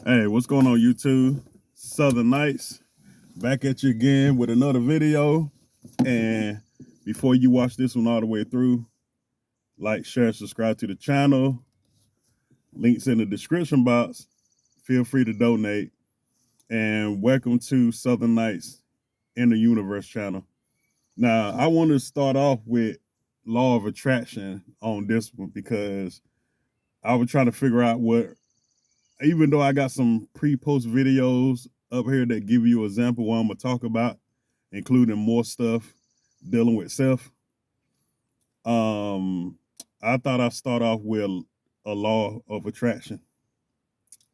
Hey, what's going on, YouTube? Southern Nights back at you again with another video. And before you watch this one all the way through, like, share, subscribe to the channel. Links in the description box. Feel free to donate. And welcome to Southern Nights in the Universe channel. Now, I want to start off with Law of Attraction on this one because I was trying to figure out even though I got some pre-post videos up here that give you an example what I'm gonna talk about, including more stuff dealing with self. Um, I thought I'd start off with a law of attraction.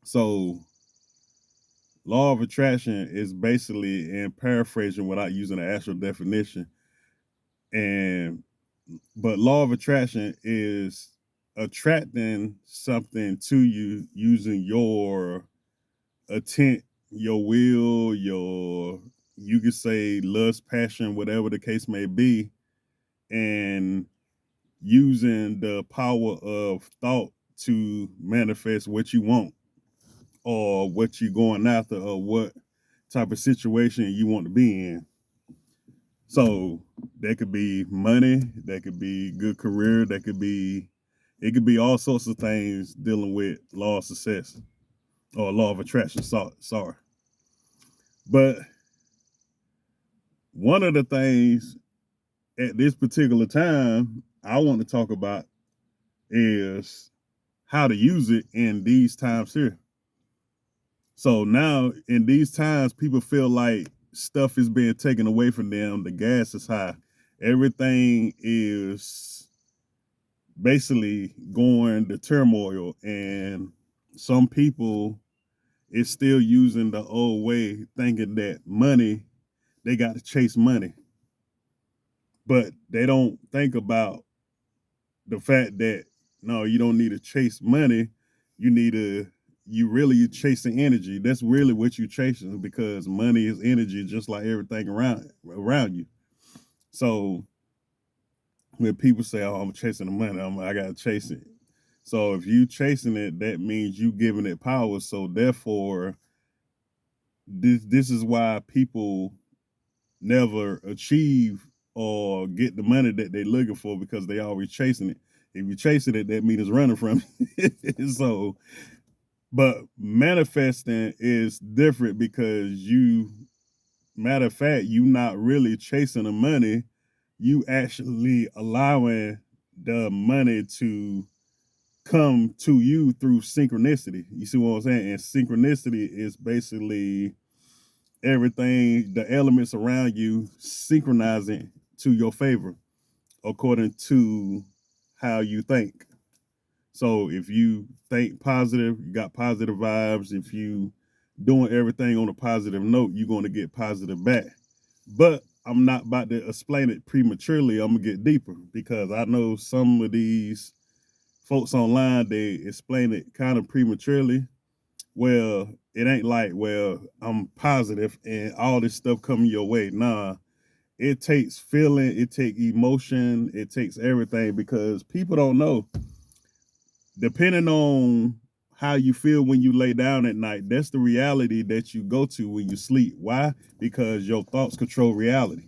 So, law of attraction is basically, in paraphrasing without using an actual definition, and but law of attraction is attracting something to you using your intent, your will, your, you could say, lust, passion, whatever the case may be, and using the power of thought to manifest what you want or what you're going after or what type of situation you want to be in. So that could be money, that could be good career, that could be, it could be all sorts of things dealing with law of success or law of attraction. Sorry. But one of the things at this particular time I want to talk about is how to use it in these times here. So now in these times, people feel like stuff is being taken away from them. The gas is high. Everything is basically going to turmoil. And some people is still using the old way, thinking that money, they got to chase money. But they don't think about the fact that no, you don't need to chase money. You need to, you really chasing energy. That's really what you're chasing because money is energy, just like everything around you. So when people say, "Oh, I'm chasing the money," I gotta chase it. So if you chasing it, that means you giving it power. So therefore, this is why people never achieve or get the money that they're looking for because they always chasing it. If you're chasing it, that means it's running from you. So, but manifesting is different because you, matter of fact, you not really chasing the money. You actually allowing the money to come to you through synchronicity. You see what I'm saying? And synchronicity is basically everything, the elements around you synchronizing to your favor according to how you think. So if you think positive, you got positive vibes. If you doing everything on a positive note, you're going to get positive back. But I'm not about to explain it prematurely. I'm gonna get deeper because I know some of these folks online, they explain it kind of prematurely. Well, it ain't like, well, I'm positive and all this stuff coming your way. Nah, it takes feeling, it takes emotion, it takes everything because people don't know. Depending on how you feel when you lay down at night, that's the reality that you go to when you sleep. Why? Because your thoughts control reality.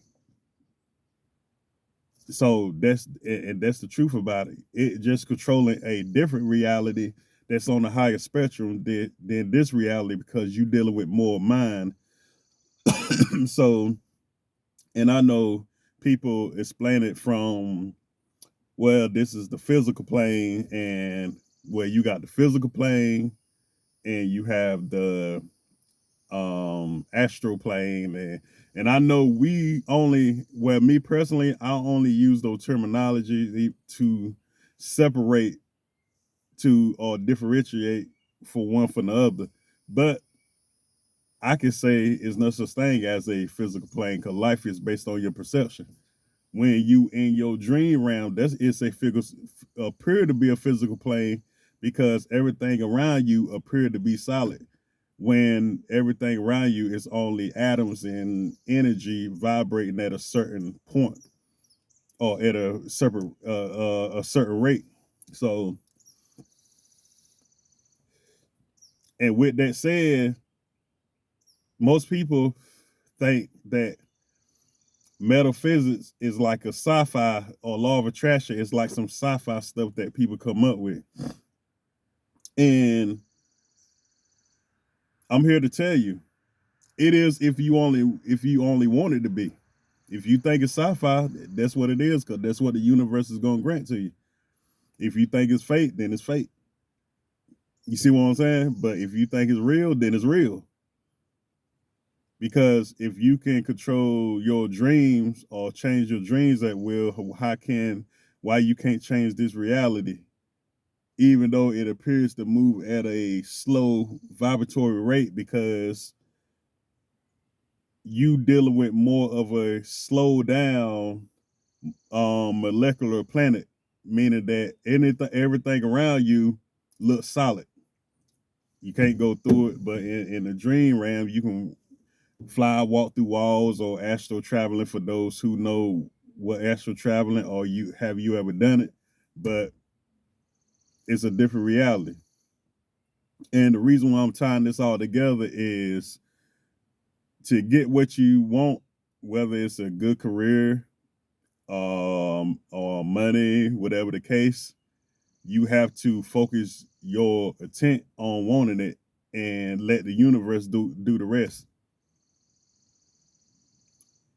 So that's the truth about it. It just controlling a different reality that's on a higher spectrum than this reality because you dealing with more mind. So, and I know people explain it from, well, this is the physical plane, and where you got the physical plane, and you have the astral plane, and I know we only, well, me personally, I only use those terminologies to separate to or differentiate for one from the other. But I can say it's no such thing as a physical plane because life is based on your perception. When you in your dream realm, that's, it's a figure, appear to be a physical plane because everything around you appear to be solid. When everything around you is only atoms and energy vibrating at a certain point or at a certain rate. So And with that said, most people think that metaphysics is like a sci-fi, or law of attraction is like some sci-fi stuff that people come up with. And I'm here to tell you, it is if you only want it to be. If you think it's sci-fi, that's what it is, because that's what the universe is going to grant to you. If you think it's fate, then it's fate. You see what I'm saying? But if you think it's real, then it's real. Because if you can control your dreams or change your dreams at will, why you can't change this reality, even though it appears to move at a slow vibratory rate, because you dealing with more of a slow down molecular planet, meaning that everything around you looks solid. You can't go through it, but in the dream realm, you can fly, walk through walls, or astral traveling, for those who know what astral traveling, or you ever done it. But it's a different reality. And the reason why I'm tying this all together is to get what you want, whether it's a good career, or money, whatever the case, you have to focus your intent on wanting it and let the universe do the rest.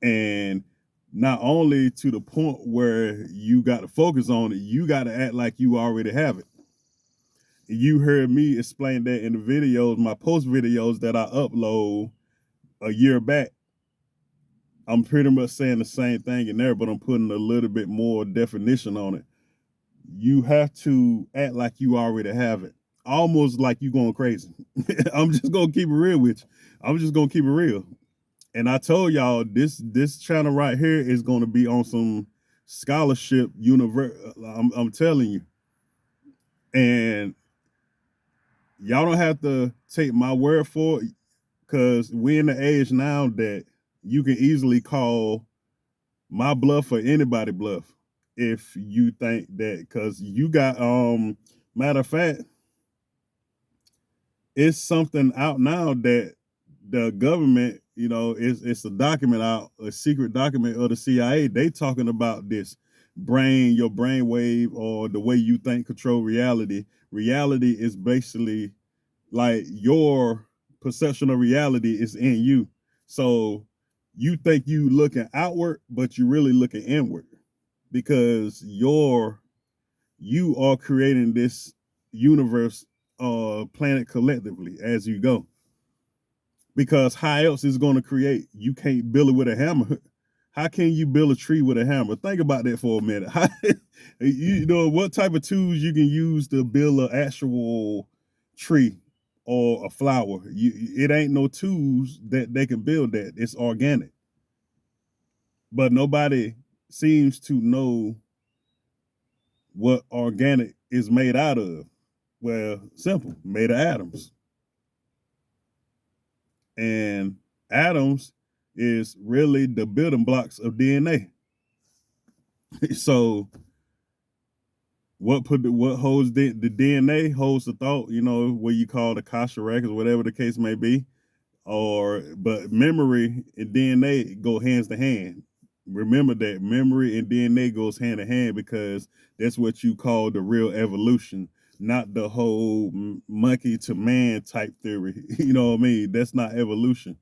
And not only to the point where you got to focus on it, you got to act like you already have it. You heard me explain that in the videos, my post videos that I upload a year back. I'm pretty much saying the same thing in there, but I'm putting a little bit more definition on it. You have to act like you already have it, almost like you going crazy. I'm just gonna keep it real with you. I'm just gonna keep it real. And I told y'all this channel right here is gonna be on some scholarship universe. I'm telling you. And y'all don't have to take my word for it, because we're in the age now that you can easily call my bluff or anybody bluff if you think that, because you got matter of fact, it's something out now that the government, it's a document out, a secret document of the CIA. They talking about this your brain wave, or the way you think control reality. Reality is basically like your perception of reality is in you. So you think you looking outward, but you really looking inward, because you are creating this universe, planet collectively as you go. Because how else is going to create? You can't build it with a hammer. How can you build a tree with a hammer? Think about that for a minute. You know what type of tools you can use to build an actual tree or a flower? It ain't no tools that they can build that. It's organic. But nobody seems to know what organic is made out of. Well, simple, made of atoms. And atoms is really the building blocks of DNA. So what holds the DNA holds the thought, what you call the Akashic records, whatever the case may be. But memory and DNA go hands to hand. Remember that memory and DNA goes hand in hand, because that's what you call the real evolution, not the whole monkey to man type theory. You know what I mean? That's not evolution.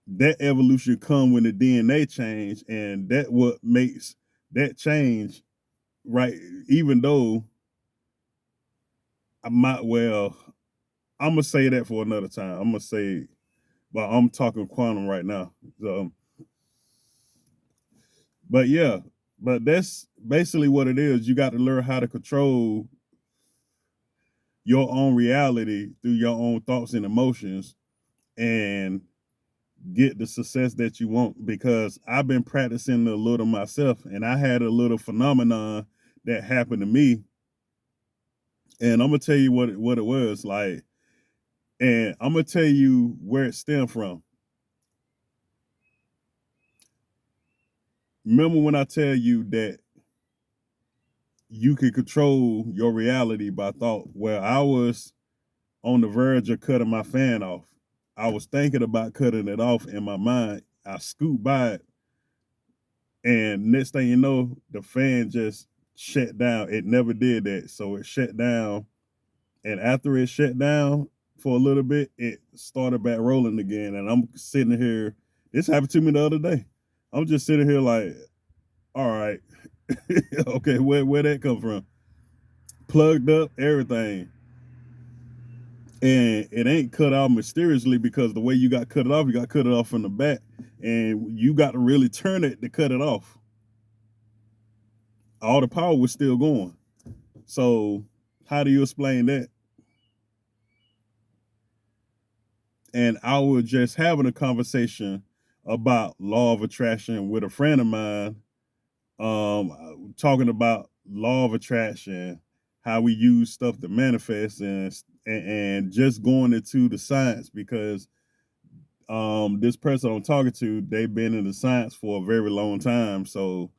That evolution come when the DNA change, and that what makes that change, right? Even though I'm gonna say that for another time. I'm gonna say, but I'm talking quantum right now. So, but yeah, but that's basically what it is. You got to learn how to control your own reality through your own thoughts and emotions, and get the success that you want. Because I've been practicing a little myself, and I had a little phenomenon that happened to me, and I'm gonna tell you what it was like, and I'm gonna tell you where it stemmed from. Remember when I tell you that you can control your reality by thought? Well, I was on the verge of cutting my fan off. I was thinking about cutting it off in my mind. I scoot by it, and next thing you know, the fan just shut down. It never did that. So it shut down. And after it shut down for a little bit, it started back rolling again. And I'm sitting here. This happened to me the other day. I'm just sitting here like, all right, okay, where that come from? Plugged up, everything. And it ain't cut off mysteriously because the way you got cut it off, you got cut it off from the back. And you got to really turn it to cut it off. All the power was still going. So how do you explain that? And I was just having a conversation about law of attraction with a friend of mine, talking about law of attraction, how we use stuff to manifest, and just going into the science because this person I'm talking to, they've been in the science for a very long time. So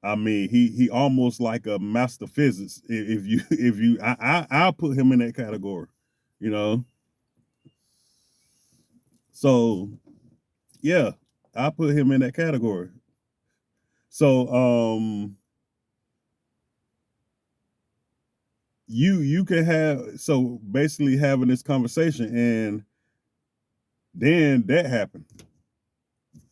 I mean, he almost like a master physicist. I'll put him in that category, you know. So yeah, I put him in that category. So you can have, so basically having this conversation, and then that happened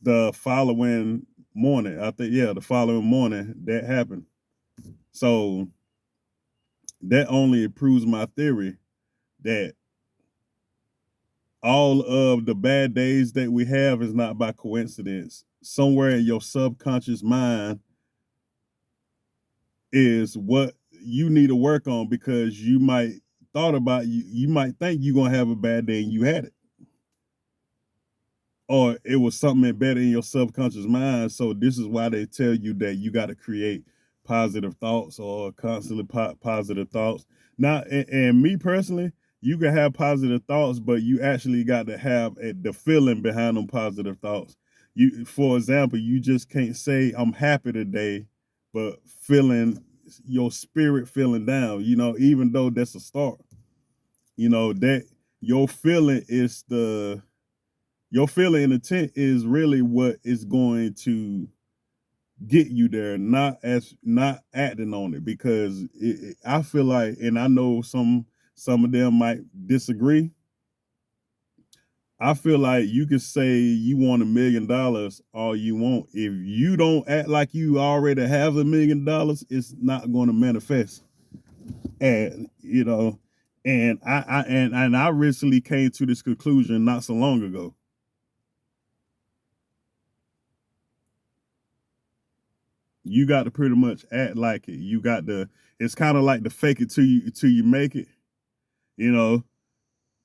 the following morning. I think, yeah, the following morning that happened. So that only proves my theory that all of the bad days that we have is not by coincidence. Somewhere in your subconscious mind is what you need to work on, because you might thought about, you might think you're gonna have a bad day and you had it, or it was something embedded in your subconscious mind. So this is why they tell you that you got to create positive thoughts, or constantly positive thoughts. Now, and me personally, you can have positive thoughts, but you actually got to have the feeling behind them positive thoughts. You, for example, you just can't say I'm happy today, but feeling your spirit feeling down. You know, even though that's a start. You know that your feeling is the your feeling and intent is really what is going to get you there, not acting on it. Because I feel like, and I know some of them might disagree. I feel like you can say you want $1,000,000 all you want. If you don't act like you already have $1,000,000, it's not going to manifest. And you know, and I recently came to this conclusion not so long ago. You got to pretty much act like it. You got to, it's kind of like the fake it till you make it, you know,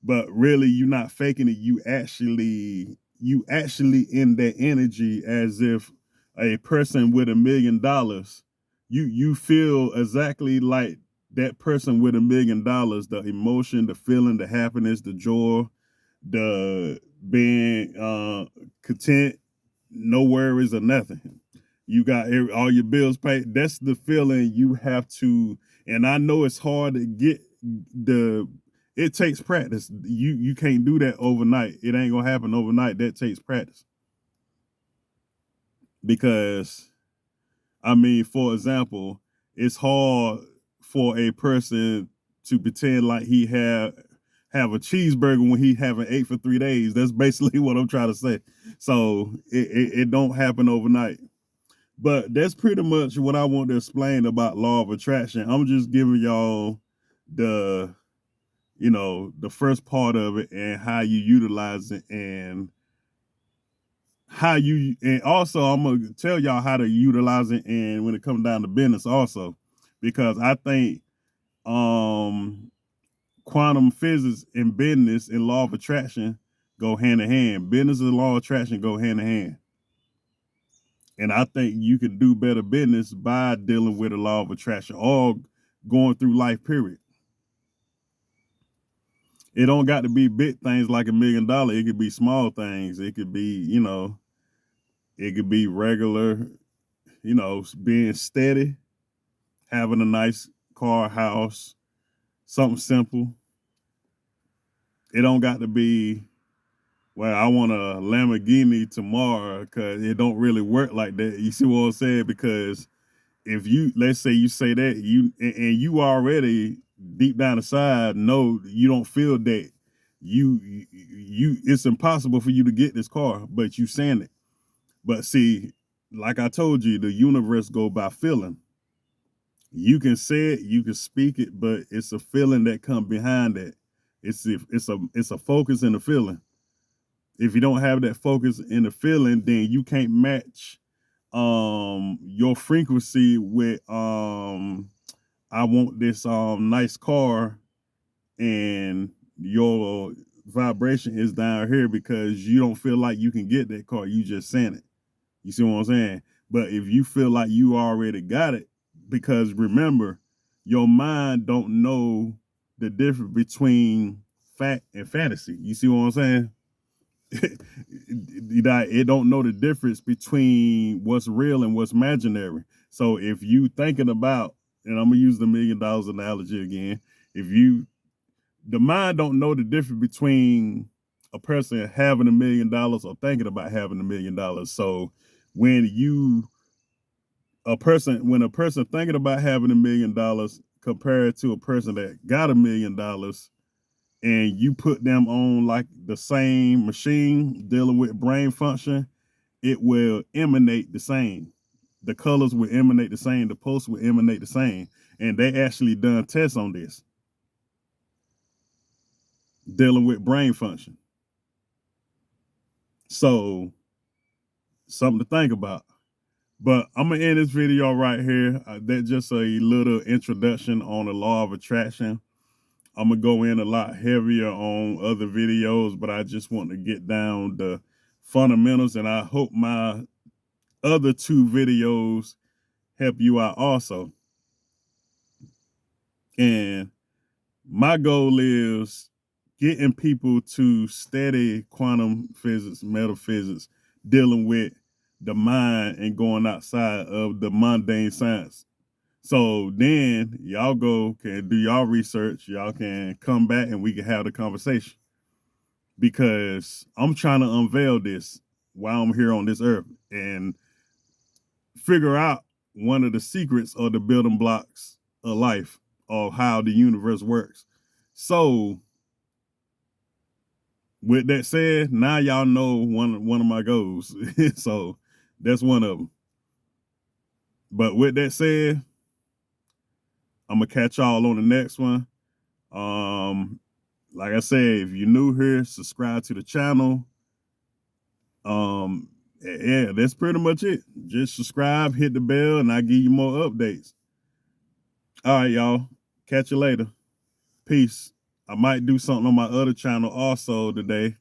but really you're not faking it. You actually in that energy, as if a person with $1,000,000, you feel exactly like that person with $1,000,000, the emotion, the feeling, the happiness, the joy, the being content, no worries or nothing. You got all your bills paid. That's the feeling you have to. And I know it's hard to get the. It takes practice. You can't do that overnight. It ain't gonna happen overnight. That takes practice. Because I mean, for example, it's hard for a person to pretend like he have a cheeseburger when he haven't ate for 3 days. That's basically what I'm trying to say. So it don't happen overnight. But that's pretty much what I want to explain about law of attraction. I'm just giving y'all the, the first part of it, and how you utilize it, and and also I'm gonna tell y'all how to utilize it, and when it comes down to business also, because I think um quantum physics and business and law of attraction go hand in hand. Business and law of attraction go hand in hand. And I think you can do better business by dealing with the law of attraction, or going through life, period. It don't got to be big things like $1,000,000. It could be small things. It could be, it could be regular, being steady, having a nice car, house, something simple. It don't got to be, well, I want a Lamborghini tomorrow, because it don't really work like that. You see what I'm saying? Because if you, let's say you say that, and you already deep down inside know you don't feel that you it's impossible for you to get this car, but you saying it. But see, like I told you, the universe go by feeling. You can say it, you can speak it, but it's a feeling that come behind that. It's a focus and a feeling. If you don't have that focus and the feeling, then you can't match your frequency with I want this nice car, and your vibration is down here because you don't feel like you can get that car. You just saying it. You see what I'm saying? But if you feel like you already got it, because remember, your mind don't know the difference between fact and fantasy. You see what I'm saying? It don't know the difference between what's real and what's imaginary. So if you thinking about, and I'm gonna use the $1 million analogy again, the mind don't know the difference between a person having $1 million or thinking about having $1 million. So when a person thinking about having $1 million compared to a person that got $1 million, and you put them on like the same machine dealing with brain function, it will emanate the same. The colors will emanate the same. The pulse will emanate the same. And they actually done tests on this, dealing with brain function. So something to think about. But I'm gonna end this video right here. That's just a little introduction on the law of attraction. I'm gonna go in a lot heavier on other videos, but I just want to get down the fundamentals, and I hope my other 2 videos help you out also. And my goal is getting people to study quantum physics, metaphysics, dealing with the mind and going outside of the mundane science. So then y'all can do y'all research, y'all can come back and we can have the conversation. Because I'm trying to unveil this while I'm here on this earth and figure out one of the secrets of the building blocks of life, of how the universe works. So with that said, now y'all know one of my goals. So that's one of them. But with that said, I'm gonna catch y'all on the next one. Like I said, if you're new here, subscribe to the channel. Yeah, that's pretty much it. Just subscribe, hit the bell, and I'll give you more updates. All right, y'all. Catch you later. Peace. I might do something on my other channel also today,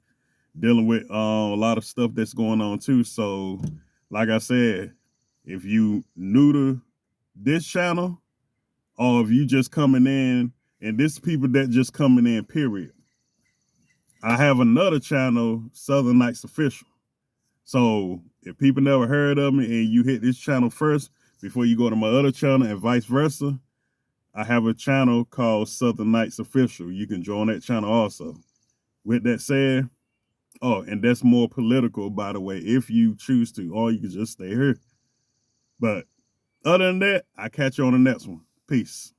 dealing with a lot of stuff that's going on too. So, like I said, if you new to this channel, or if you just coming in, and this people that just coming in, period. I have another channel, Southern Nights Official. So if people never heard of me and you hit this channel first before you go to my other channel and vice versa, I have a channel called Southern Nights Official. You can join that channel also. With that said, oh, and that's more political, by the way, if you choose to, or you can just stay here. But other than that, I catch you on the next one. Peace.